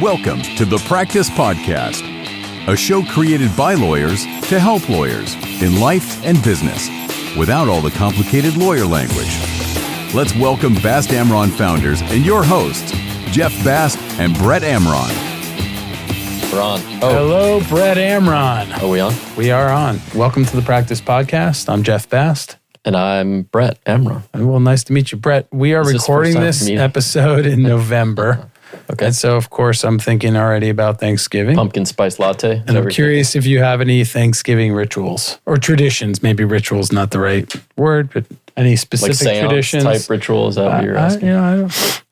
Welcome to the Practice Podcast, a show created by lawyers to help lawyers in life and business without all the complicated lawyer language. Let's welcome Bast Amron founders and your hosts, Jeff Bast and Brett Amron. We're on. Hello, Brett Amron. Are we on? We are on. Welcome to the Practice Podcast. I'm Jeff Bast. And I'm Brett Amron. Well, nice to meet you, Brett. We are recording this episode in November. Okay. And so, of course, I'm thinking already about Thanksgiving. Pumpkin spice latte. And I'm curious if you have any Thanksgiving rituals or traditions. Maybe rituals, not the right word, but any specific like traditions. Type ritual, is that what you're asking?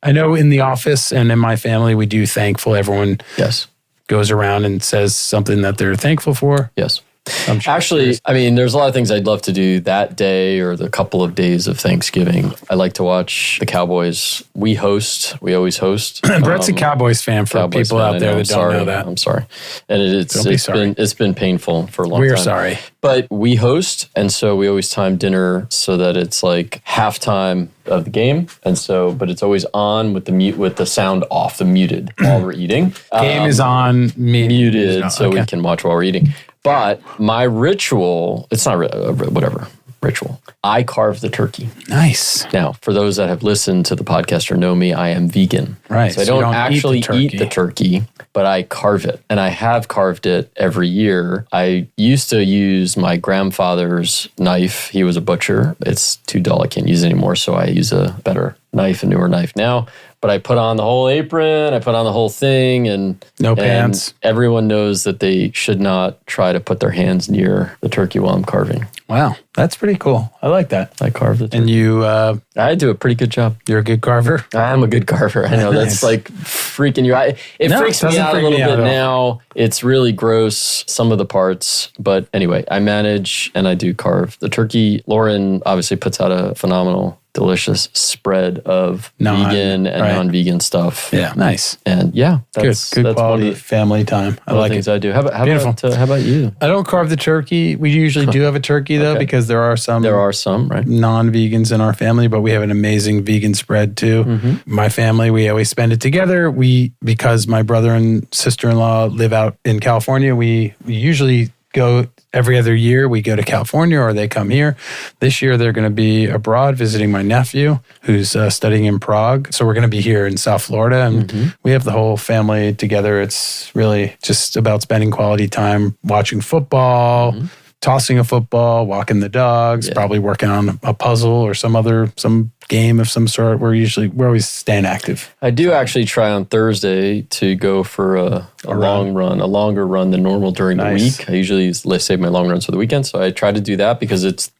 I know in the office and in my family, we do thankful. Everyone goes around and says something that they're thankful for. Yes. Actually, I mean, there's a lot of things I'd love to do that day or the couple of days of Thanksgiving. I like to watch the Cowboys. We always host. Brett's a Cowboys fan for people out there that don't know that. I'm sorry. And it's been painful for a long time. We're sorry. But we host, and so we always time dinner so that it's like halftime of the game. And so, but it's always on with the sound off, the muted while we're eating. Game is on, muted, so we can watch while we're eating. But my ritual, it's not ritual. I carve the turkey. Nice. Now, for those that have listened to the podcast or know me, I am vegan. Right. So I don't actually eat the turkey, but I carve it. And I have carved it every year. I used to use my grandfather's knife. He was a butcher. It's too dull. I can't use it anymore. So I use a better knife, a newer knife now. But I put on the whole apron, I put on the whole thing, and no pants. Everyone knows that they should not try to put their hands near the turkey while I'm carving. Wow, that's pretty cool. I like that. I carve the turkey. And you... I do a pretty good job. You're a good carver? I'm a good carver. I know that's like freaking you out. It freaks me out a little bit now. It's really gross, some of the parts. But anyway, I manage and I do carve the turkey. Lauren obviously puts out a phenomenal, delicious spread of vegan and non-vegan stuff. Yeah, nice. And that's good quality family time. I like things it. I do. How about you? I don't carve the turkey. We usually do have a turkey though, because there are some right, non-vegans in our family, but we have an amazing vegan spread too. Mm-hmm. My family, we always spend it together. Because my brother and sister-in-law live out in California, we usually go every other year. We go to California or they come here. This year, they're going to be abroad visiting my nephew who's studying in Prague. So we're going to be here in South Florida and we have the whole family together. It's really just about spending quality time watching football, tossing a football, walking the dogs, probably working on a puzzle or some game of some sort. We're always staying active. I do actually try on Thursday to go for a longer run than normal during the week. I usually save my long runs for the weekend. So I try to do that because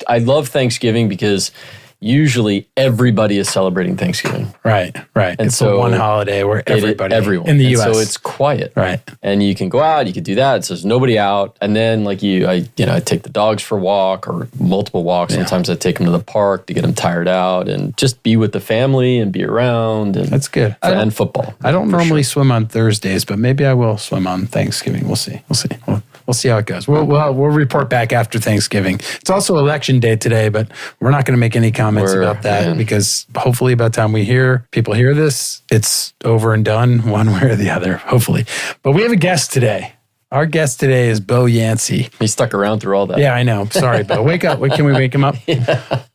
I love Thanksgiving because usually everybody is celebrating Thanksgiving. Right. And it's so one holiday where everyone in the U.S. So it's quiet. Right. And you can go out, you can do that. So there's nobody out. And then I take the dogs for a walk or multiple walks. Yeah. Sometimes I take them to the park to get them tired out and just be with the family and be around. And that's good. And football. I don't normally swim on Thursdays, but maybe I will swim on Thanksgiving. We'll see. We'll see how it goes. We'll report back after Thanksgiving. It's also election day today, but we're not going to make any comments about that because hopefully by the time people hear this, it's over and done one way or the other, hopefully. But we have a guest today. Our guest today is Bo Yancey. He stuck around through all that. Yeah, I know. Sorry, Bo. Wake up. Can we wake him up?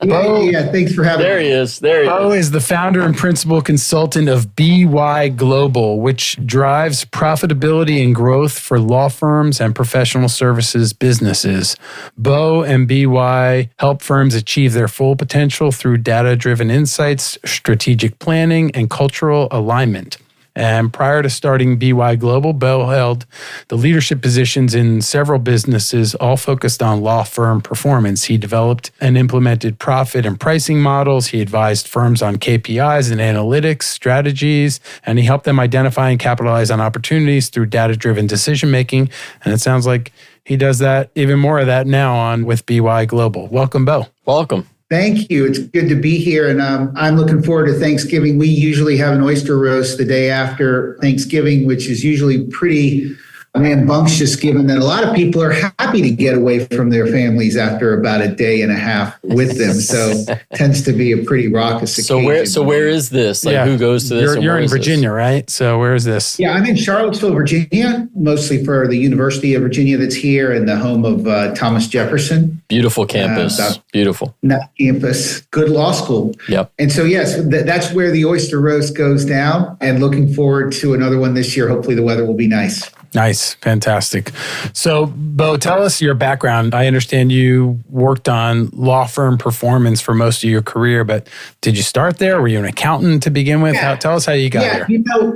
Bo, thanks for having me. There he is. Bo is the founder and principal consultant of BY Global, which drives profitability and growth for law firms and professional services businesses. Bo and BY help firms achieve their full potential through data-driven insights, strategic planning, and cultural alignment. And prior to starting BY Global, Bo held the leadership positions in several businesses, all focused on law firm performance. He developed and implemented profit and pricing models. He advised firms on KPIs and analytics strategies, and he helped them identify and capitalize on opportunities through data-driven decision-making. And it sounds like he does that, even more of that now with BY Global. Welcome, Bo. Welcome. Thank you. It's good to be here. And I'm looking forward to Thanksgiving. We usually have an oyster roast the day after Thanksgiving, which is usually pretty rambunctious, given that a lot of people are happy to get away from their families after about a day and a half with them. So tends to be a pretty raucous occasion. So where is this? Like, who goes to this? You're in Virginia, right? So where is this? Yeah, I'm in Charlottesville, Virginia, mostly for the University of Virginia that's here and the home of Thomas Jefferson. Beautiful campus. Beautiful. Campus. Good law school. Yep. And so, yes, that's where the oyster roast goes down, and looking forward to another one this year. Hopefully the weather will be nice. Nice. Fantastic. So, Bo, tell us your background. I understand you worked on law firm performance for most of your career, but did you start there? Were you an accountant to begin with? Tell us how you got there.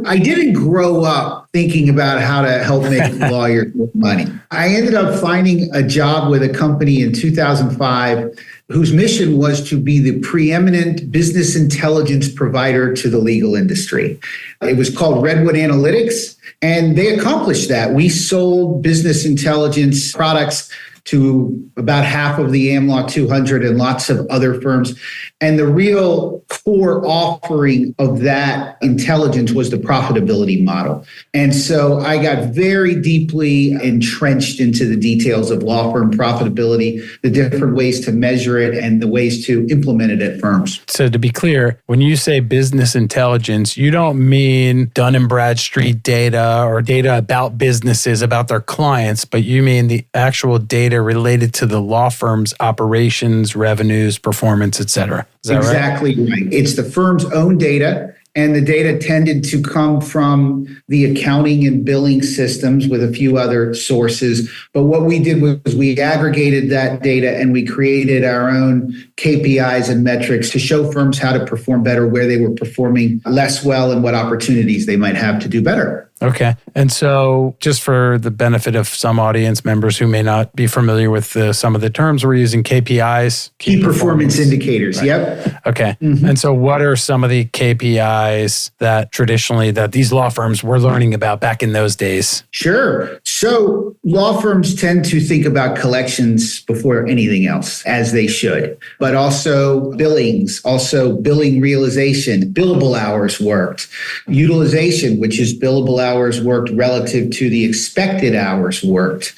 I didn't grow up thinking about how to help make lawyers more money. I ended up finding a job with a company in 2005 whose mission was to be the preeminent business intelligence provider to the legal industry. It was called Redwood Analytics, and they accomplished that. We sold business intelligence products to about half of the AmLaw 200 and lots of other firms. And the real core offering of that intelligence was the profitability model. And so I got very deeply entrenched into the details of law firm profitability, the different ways to measure it and the ways to implement it at firms. So to be clear, when you say business intelligence, you don't mean Dun & Bradstreet data or data about businesses, about their clients, but you mean the actual data related to the law firm's operations, revenues, performance, et cetera. Is that exactly right? It's the firm's own data, and the data tended to come from the accounting and billing systems with a few other sources. But what we did was we aggregated that data and we created our own KPIs and metrics to show firms how to perform better, where they were performing less well, and what opportunities they might have to do better. Okay. And so just for the benefit of some audience members who may not be familiar with some of the terms, we're using KPIs. Key performance indicators. Right. Yep. Okay. Mm-hmm. And so what are some of the KPIs that traditionally that these law firms were learning about back in those days? Sure. So law firms tend to think about collections before anything else, as they should, but also billings, also billing realization, billable hours worked, utilization, which is billable hours worked relative to the expected hours worked.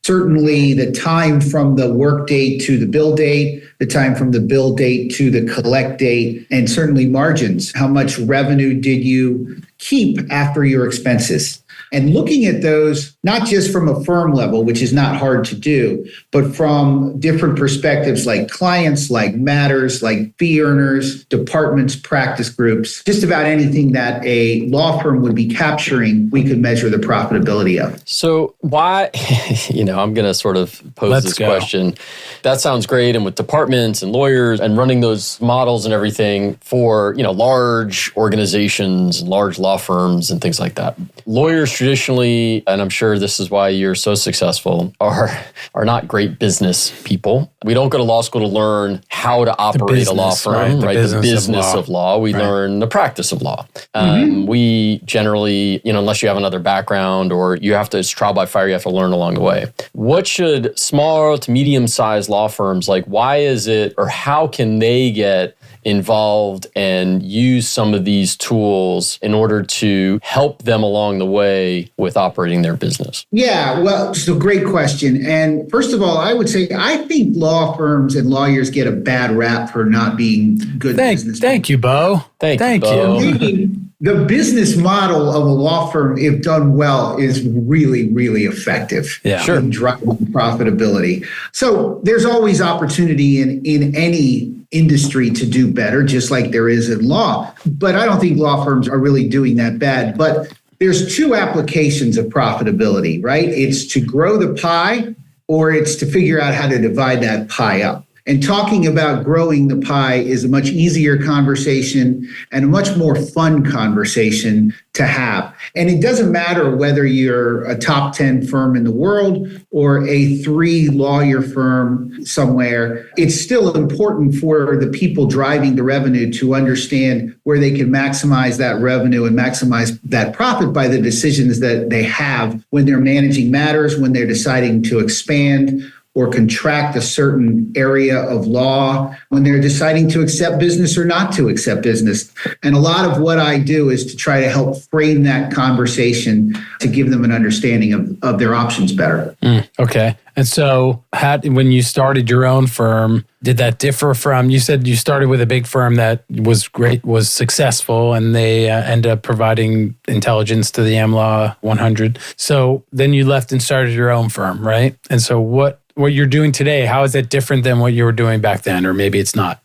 Certainly the time from the work date to the bill date, the time from the bill date to the collect date, and certainly margins. How much revenue did you keep after your expenses? And looking at those, not just from a firm level, which is not hard to do, but from different perspectives like clients, like matters, like fee earners, departments, practice groups, just about anything that a law firm would be capturing, we could measure the profitability of. So why, I'm going to sort of pose this question. That sounds great. And with departments and lawyers and running those models and everything for, large organizations and large law firms and things like that. Lawyers traditionally, and I'm sure this is why you're so successful, are not great business people. We don't go to law school to learn how to operate a law firm, right? The business of law. We learn the practice of law. We generally, unless you have another background or it's trial by fire, you have to learn along the way. What should small to medium-sized law firms, why is it, or how can they get involved and use some of these tools in order to help them along the way with operating their business? Yeah, well, it's a great question. And first of all, I would say I think law firms and lawyers get a bad rap for not being good business. Thank you, Bo. Thank you. The business model of a law firm, if done well, is really, really effective in driving profitability. So there's always opportunity in any industry to do better, just like there is in law. But I don't think law firms are really doing that bad. But there's two applications of profitability, right? It's to grow the pie, or it's to figure out how to divide that pie up. And talking about growing the pie is a much easier conversation and a much more fun conversation to have. And it doesn't matter whether you're a top 10 firm in the world or a 3-lawyer firm somewhere. It's still important for the people driving the revenue to understand where they can maximize that revenue and maximize that profit by the decisions that they have when they're managing matters, when they're deciding to expand, or contract a certain area of law, when they're deciding to accept business or not to accept business. And a lot of what I do is to try to help frame that conversation to give them an understanding of their options better. Okay. And so when you started your own firm, did that differ from, you said you started with a big firm that was great, was successful, and they ended up providing intelligence to the AmLaw 100. So then you left and started your own firm, right? And so what you're doing today, how is that different than what you were doing back then? Or maybe it's not.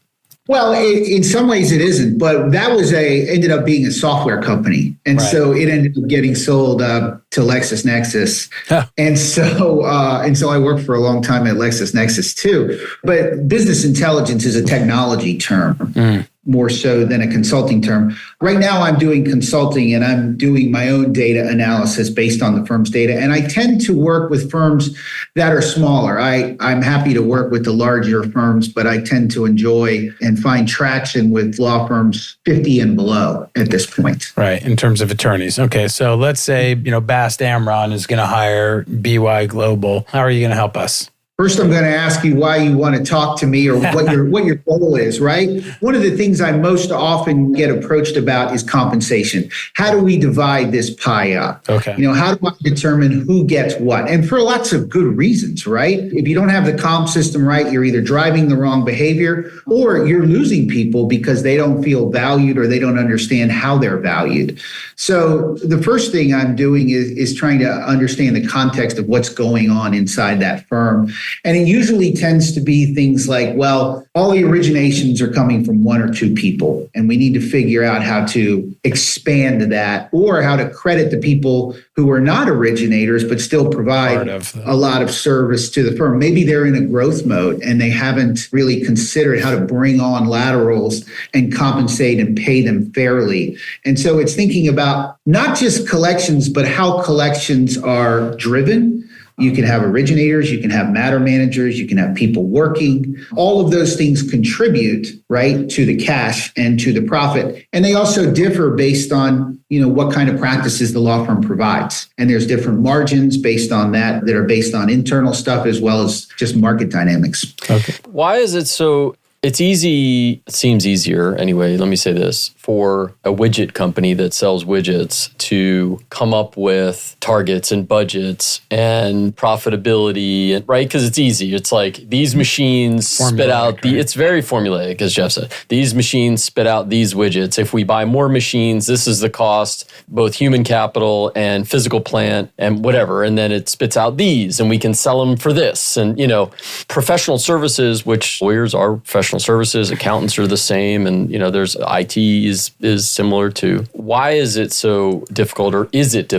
Well, in some ways it isn't, but that ended up being a software company. And so it ended up getting sold to LexisNexis. Huh. And so I worked for a long time at LexisNexis too. But business intelligence is a technology term. More so than a consulting term. Right now, I'm doing consulting and I'm doing my own data analysis based on the firm's data. And I tend to work with firms that are smaller. I'm happy to work with the larger firms, but I tend to enjoy and find traction with law firms 50 and below at this point. Right, in terms of attorneys. Okay, so let's say, Bast Amron is going to hire BY Global. How are you going to help us? First, I'm going to ask you why you want to talk to me or what your goal is, right? One of the things I most often get approached about is compensation. How do we divide this pie up? Okay. How do I determine who gets what? And for lots of good reasons, right? If you don't have the comp system right, you're either driving the wrong behavior or you're losing people because they don't feel valued or they don't understand how they're valued. So the first thing I'm doing is trying to understand the context of what's going on inside that firm. And it usually tends to be things like, well, all the originations are coming from one or two people, and we need to figure out how to expand that or how to credit the people who are not originators, but still provide a lot of service to the firm. Maybe they're in a growth mode and they haven't really considered how to bring on laterals and compensate and pay them fairly. And so it's thinking about not just collections, but how collections are driven. You can have originators, you can have matter managers, you can have people working. All of those things contribute, right, to the cash and to the profit. And they also differ based on, what kind of practices the law firm provides. And there's different margins based on that are based on internal stuff as well as just market dynamics. Okay. Why is it so? It's easy, it seems easier anyway, let me say this, for a widget company that sells widgets to come up with targets and budgets and profitability, right? Because it's easy. It's like these machines spit out, it's very formulaic, as Jeff said. These machines spit out these widgets. If we buy more machines, this is the cost, both human capital and physical plant and whatever. And then it spits out these and we can sell them for this. And, professional services, which lawyers are professional services, accountants are the same, and there's IT is similar too. Why is it so difficult, or is it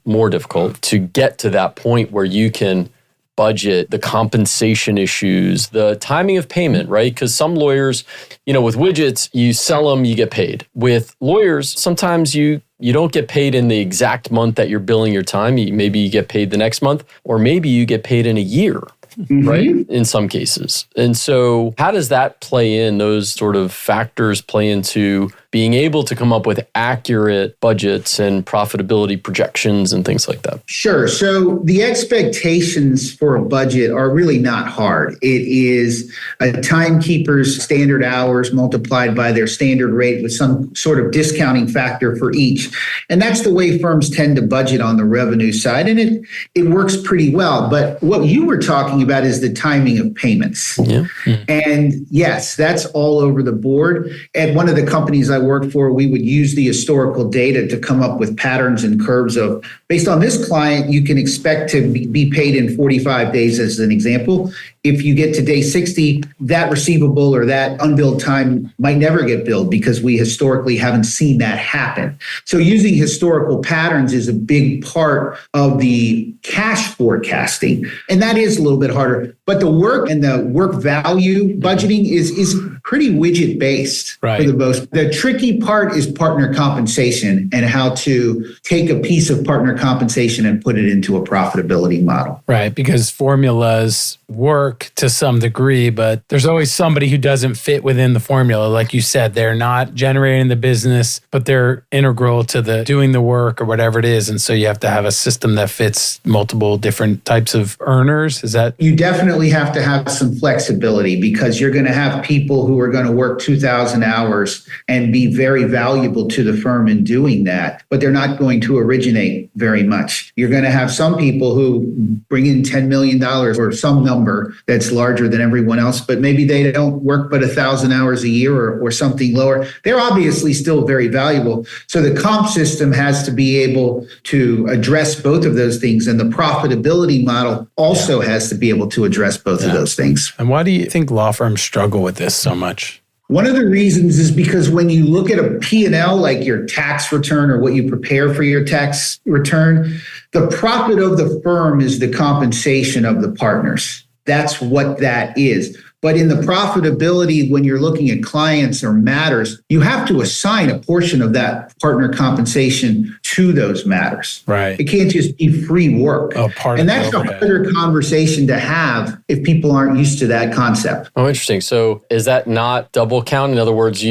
more difficult to get to that point where you can budget the compensation issues, the timing of payment, right? Because some lawyers, with widgets, you sell them, you get paid. With lawyers, sometimes you don't get paid in the exact month that you're billing your time. Maybe you get paid the next month, or maybe you get paid in a year. Mm-hmm. Right? In some cases. And so how does that play in, those sort of factors play into being able to come up with accurate budgets and profitability projections and things like that? Sure. So the expectations for a budget are really not hard. It is a timekeeper's standard hours multiplied by their standard rate with some sort of discounting factor for each. And that's the way firms tend to budget on the revenue side. And it works pretty well. But what you were talking about is the timing of payments. Yeah. Mm-hmm. And yes, that's all over the board. At one of the companies I worked for, we would use the historical data to come up with patterns and curves of, based on this client, you can expect to be paid in 45 days as an example. If you get to day 60, that receivable or that unbilled time might never get billed because we historically haven't seen that happen. So using historical patterns is a big part of the cash forecasting. And that is a little bit harder. But the work and the work value budgeting is pretty widget based for the most. The tricky part is partner compensation and how to take a piece of partner compensation and put it into a profitability model. Right, because formulas work work to some degree, but there's always somebody who doesn't fit within the formula. Like you said, they're not generating the business, but they're integral to the doing the work or whatever it is. And so you have to have a system that fits multiple different types of earners. Is that? You definitely have to have some flexibility, because you're going to have people who are going to work 2,000 hours and be very valuable to the firm in doing that, but they're not going to originate very much. You're going to have some people who bring in $10 million or some number that's larger than everyone else, but maybe they don't work but 1,000 hours a year or something lower. They're obviously still very valuable. So the comp system has to be able to address both of those things. And the profitability model also has to be able to address both of those things. And why do you think law firms struggle with this so much? One of the reasons is because when you look at a P&L, like your tax return or what you prepare for your tax return, the profit of the firm is the compensation of the partners. That's what that is. But in the profitability, when you're looking at clients or matters, you have to assign a portion of that partner compensation to those matters. Right. It can't just be free work. And that's a harder conversation to have if people aren't used to that concept. Oh, interesting. So is that not double count? In other words,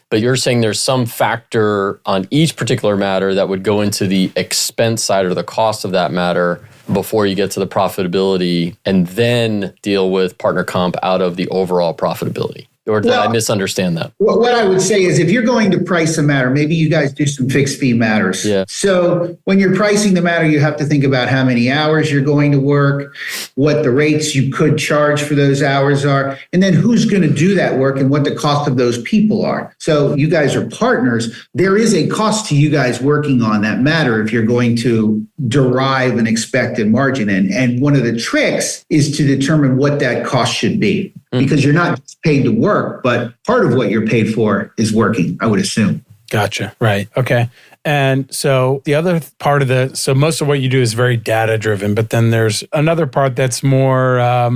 but you're saying there's some factor on each particular matter that would go into the expense side or the cost of that matter before you get to the profitability, and then deal with partner comp out of the overall profitability? Or did I misunderstand that? What I would say is, if you're going to price a matter, maybe you guys do some fixed fee matters. Yeah. So when you're pricing the matter, you have to think about how many hours you're going to work, what the rates you could charge for those hours are, and then who's going to do that work and what the cost of those people are. So you guys are partners. There is a cost to you guys working on that matter if you're going to derive an expected margin. And one of the tricks is to determine what that cost should be, because you're not paid to work, but part of what you're paid for is working, I would assume. Gotcha. Right. Okay. And so the other part of so most of what you do is very data driven, but then there's another part that's more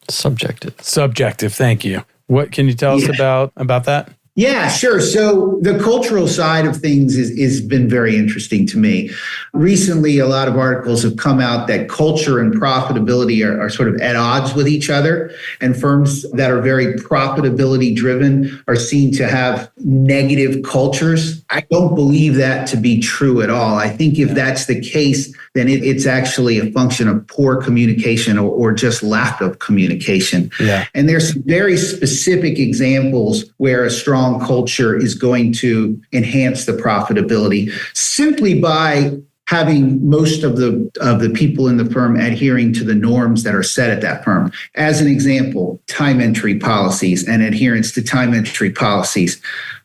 subjective. Subjective. Thank you. What can you tell us about that? Yeah, sure. So the cultural side of things is been very interesting to me. Recently, a lot of articles have come out that culture and profitability are sort of at odds with each other. And firms that are very profitability driven are seen to have negative cultures. I don't believe that to be true at all. I think if that's the case, then it's actually a function of poor communication or just lack of communication. Yeah. And there's some very specific examples where a strong culture is going to enhance the profitability simply by having most of the people in the firm adhering to the norms that are set at that firm. As an example, time entry policies and adherence to time entry policies,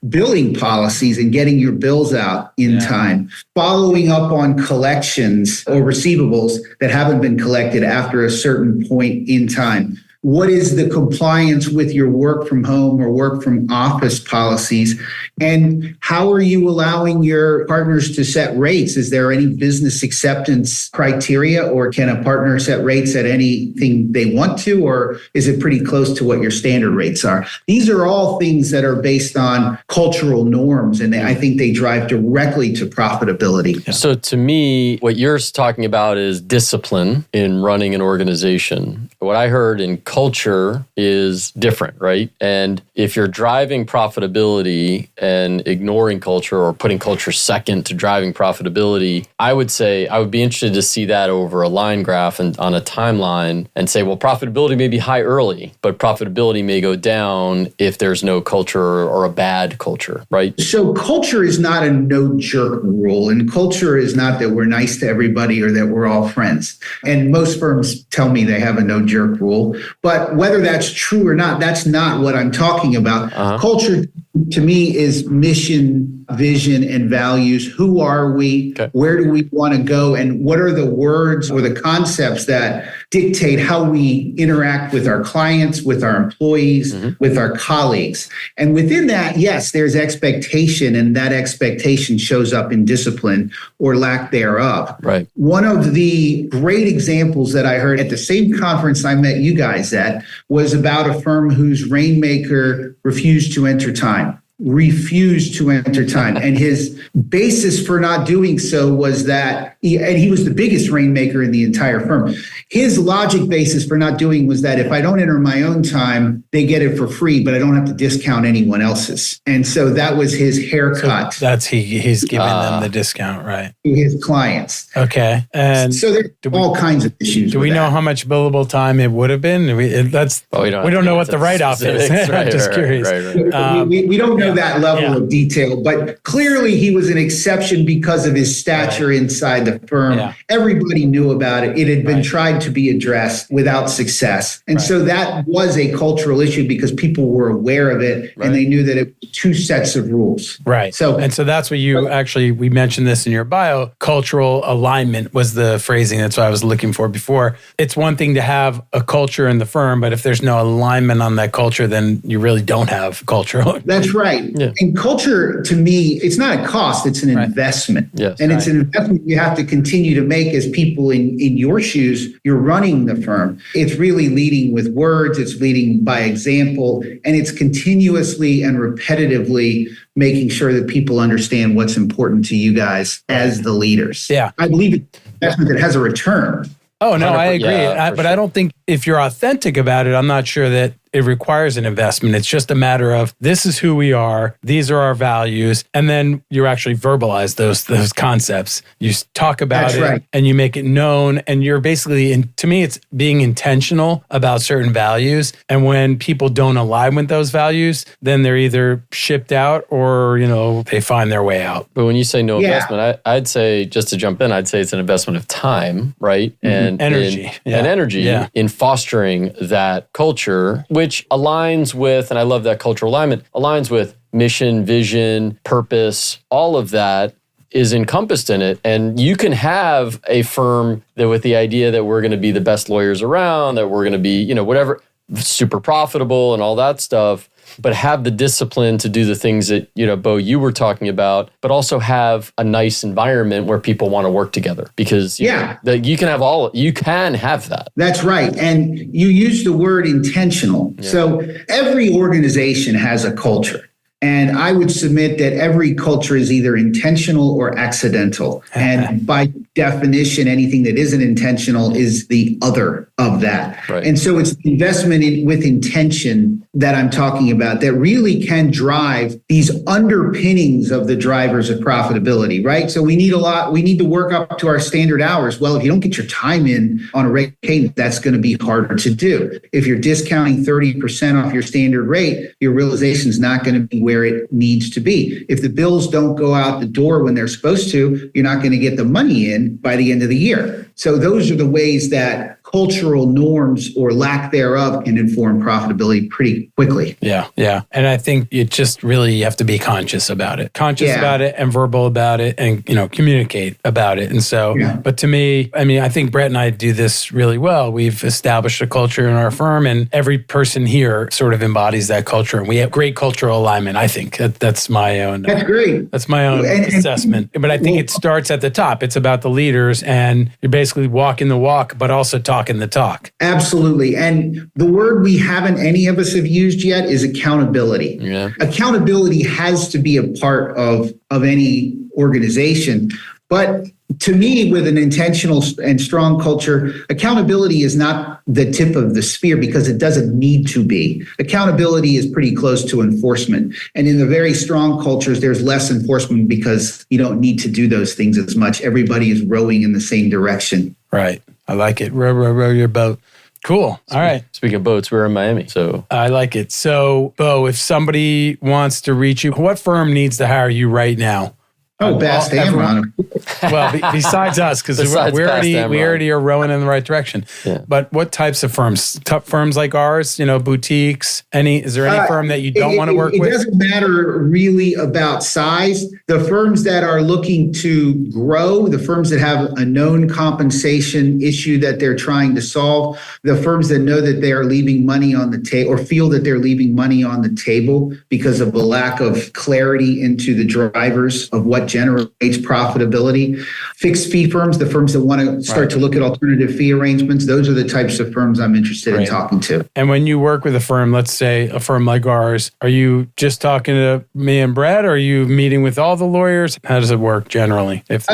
billing policies and getting your bills out in time, following up on collections or receivables that haven't been collected after a certain point in time. What is the compliance with your work from home or work from office policies? And how are you allowing your partners to set rates? Is there any business acceptance criteria, or can a partner set rates at anything they want to, or is it pretty close to what your standard rates are? These are all things that are based on cultural norms, and I think they drive directly to profitability. Yeah. So to me, what you're talking about is discipline in running an organization. What I heard in culture is different, right? And if you're driving profitability and ignoring culture, or putting culture second to driving profitability, I would say I would be interested to see that over a line graph and on a timeline, and say, well, profitability may be high early, but profitability may go down if there's no culture or a bad culture, right? So culture is not a no-jerk rule, and culture is not that we're nice to everybody or that we're all friends. And most firms tell me they have a no-jerk rule, but whether that's true or not, that's not what I'm talking about. Culture to me is mission, vision, and values. Who are we? Okay. Where do we want to go? And what are the words or the concepts that dictate how we interact with our clients, with our employees, with our colleagues? And within that, yes, there's expectation, and that expectation shows up in discipline or lack thereof. Right. One of the great examples that I heard at the same conference I met you guys at was about a firm whose rainmaker refused to enter time. refused to enter time. And his basis for not doing so was that, he was the biggest rainmaker in the entire firm. His logic basis for not doing was that if I don't enter my own time, they get it for free, but I don't have to discount anyone else's. And so that was his haircut. So that's he's giving them the discount, right? To his clients. Okay. And so there's all kinds of issues. Do we know how much billable time it would have been? We don't know what the write-off is. I'm just curious. Right. We don't know that level of detail, but clearly he was an exception because of his stature inside the firm. Yeah. Everybody knew about it. It had been tried to be addressed without success. And so that was a cultural issue because people were aware of it and they knew that it was two sets of rules. Right. So that's what you we mentioned this in your bio. Cultural alignment was the phrasing. That's what I was looking for before. It's one thing to have a culture in the firm, but if there's no alignment on that culture, then you really don't have cultural. That's right. Yeah. And culture, to me, it's not a cost, it's an investment. Yes, and it's an investment you have to continue to make as people in your shoes. You're running the firm. It's really leading with words, it's leading by example, and it's continuously and repetitively making sure that people understand what's important to you guys as the leaders. Yeah. I believe it's an investment that has a return. Oh, no, I agree. But I don't think if you're authentic about it, I'm not sure that it requires an investment. It's just a matter of this is who we are. These are our values. And then you actually verbalize those concepts. You talk about it and you make it known. And you're basically, to me, it's being intentional about certain values. And when people don't align with those values, then they're either shipped out or, they find their way out. But when you say no investment, I'd say, just to jump in, I'd say it's an investment of time, right? And energy. And energy in fostering that culture, which aligns with, and I love that cultural alignment, aligns with mission, vision, purpose, all of that is encompassed in it. And you can have a firm that with the idea that we're going to be the best lawyers around, that we're going to be, whatever, super profitable and all that stuff, but have the discipline to do the things that, Bo, you were talking about, but also have a nice environment where people want to work together because you can have that. That's right. And you use the word intentional. Yeah. So every organization has a culture. And I would submit that every culture is either intentional or accidental. And by definition, anything that isn't intentional is the other of that. Right. And so it's investment with intention that I'm talking about that really can drive these underpinnings of the drivers of profitability, right? So we need to work up to our standard hours. Well, if you don't get your time in on a rate cadence, that's going to be harder to do. If you're discounting 30% off your standard rate, your realization is not going to be where it needs to be. If the bills don't go out the door when they're supposed to, you're not going to get the money in by the end of the year. So those are the ways that cultural norms or lack thereof can inform profitability pretty quickly. Yeah. And I think you just really have to be conscious about it. About it and verbal about it and, communicate about it. And so, but to me, I think Brett and I do this really well. We've established a culture in our firm and every person here sort of embodies that culture. And we have great cultural alignment, I think. That's my own. That's great. That's my own assessment. But I think it starts at the top. It's about the leaders and you're basically walking the walk, but also talking the talk. Absolutely. And the word we haven't any of us have used yet is accountability. Yeah. Accountability has to be a part of any organization. But to me, with an intentional and strong culture, accountability is not the tip of the spear because it doesn't need to be. Accountability is pretty close to enforcement. And in the very strong cultures, there's less enforcement because you don't need to do those things as much. Everybody is rowing in the same direction. Right. I like it. Row your boat. Cool. All right. Speaking of boats, we're in Miami, so. I like it. So, Bo, if somebody wants to reach you, what firm needs to hire you right now? Oh, Bass Amron. Well, besides us, because we already are rowing in the right direction. Yeah. But what types of firms? Top firms like ours, boutiques? Is there any firm that you don't want to work with? It doesn't matter really about size. The firms that are looking to grow, the firms that have a known compensation issue that they're trying to solve, the firms that know that they are leaving money on the table or feel that they're leaving money on the table because of a lack of clarity into the drivers of what generates profitability. profitability. Fixed fee firms, the firms that want to start to look at alternative fee arrangements, those are the types of firms I'm interested in talking to. And when you work with a firm, let's say a firm like ours, are you just talking to me and Brad, or are you meeting with all the lawyers? How does it work generally? It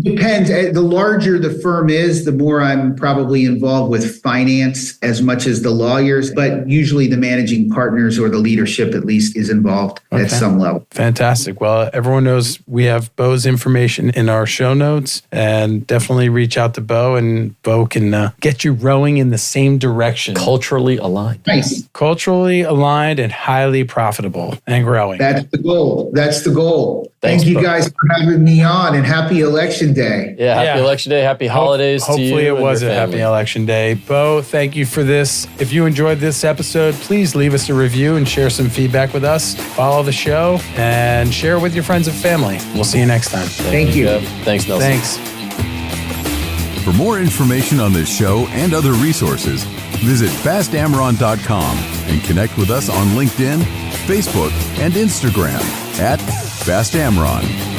depends. The larger the firm is, the more I'm probably involved with finance as much as the lawyers, but usually the managing partners or the leadership at least is involved at some level. Fantastic. Well, everyone knows we have Bo's information in our show notes, and definitely reach out to Bo, and Bo can get you rowing in the same direction. Culturally aligned. Nice. Culturally aligned and highly profitable and growing. That's the goal. That's the goal. Thanks, Thank you Bo. guys for having me on, and happy election day. Yeah, happy election day. Happy holidays to you. Hopefully it was a family. happy election day. Bo, thank you for this. If you enjoyed this episode, please leave us a review and share some feedback with us. Follow the show and share it with your friends and family. We'll see you next time. Thank you. Jeff. Thanks, Nelson. Thanks. For more information on this show and other resources, visit fastamron.com and connect with us on LinkedIn, Facebook, and Instagram @FastAmron.